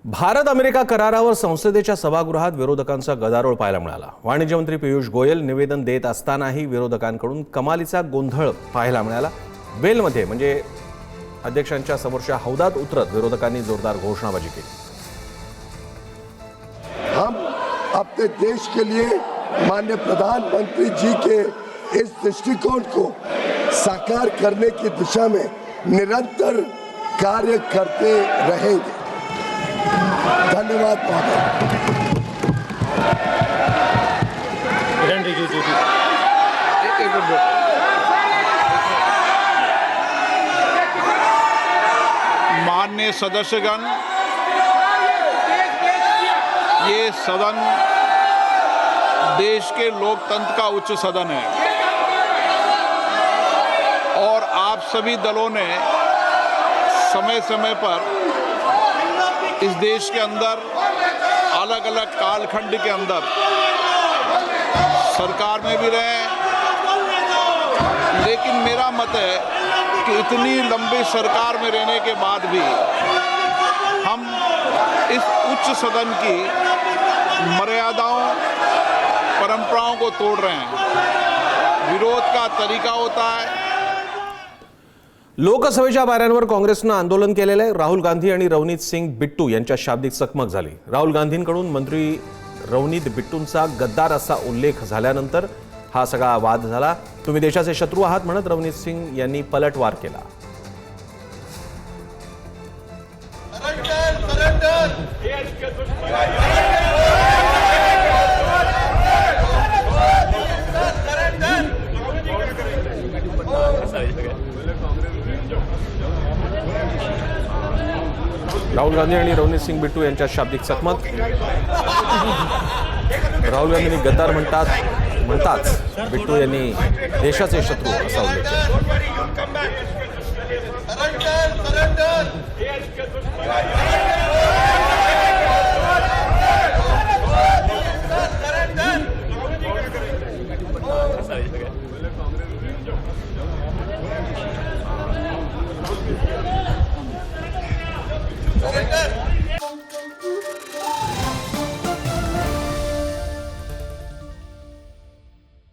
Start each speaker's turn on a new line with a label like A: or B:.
A: Bharat America करारावर संसदेच्या सभागृहात विरोधकांचा गदारोळ पाहायला मिळाला। वाणिज्य मंत्री पियुष गोयल निवेदन देत असतानाही विरोधकांकडून कमालीचा गोंधळ पाहायला मिळाला। बेलमध्ये म्हणजे अध्यक्षांच्या समोरच्या हौदात उतरत विरोधकांनी जोरदार घोषणाबाजी केली।
B: हम अपने देश के लिए माननीय प्रधानमंत्री जी के इस दृष्टिकोण को साकार करने की दिशा में निरंतर कार्य करते रहेंगे। धन्यवाद
C: माननीय सदस्यगण, ये सदन देश के लोकतंत्र का उच्च सदन है और आप सभी दलों ने समय समय पर इस देश के अंदर अलग अलग कालखंड के अंदर सरकार में भी रहे, लेकिन मेरा मत है कि इतनी लंबी सरकार में रहने के बाद भी हम इस उच्च सदन की मर्यादाओं परंपराओं को तोड़ रहे हैं। विरोध का तरीका होता है।
A: लोकसभेच्या पायऱ्यांवर काँग्रेसनं आंदोलन केलेलं आहे। राहुल गांधी आणि रवनीत सिंग बिट्टू यांच्या शाब्दिक चकमक झाली। राहुल गांधींकडून मंत्री रवनीत बिट्टूंचा गद्दार असा उल्लेख झाल्यानंतर हा सगळा वाद झाला। तुम्ही देशाचे शत्रू आहात म्हणत रवनीत सिंग यांनी पलटवार केला। राहुल गांधी आणि रवनीत सिंग बिट्टू यांच्या शाब्दिक चकमक। राहुल गांधींनी गद्दार म्हणताच बिट्टू यांनी देशाचे शत्रू असा उल्लेख केला।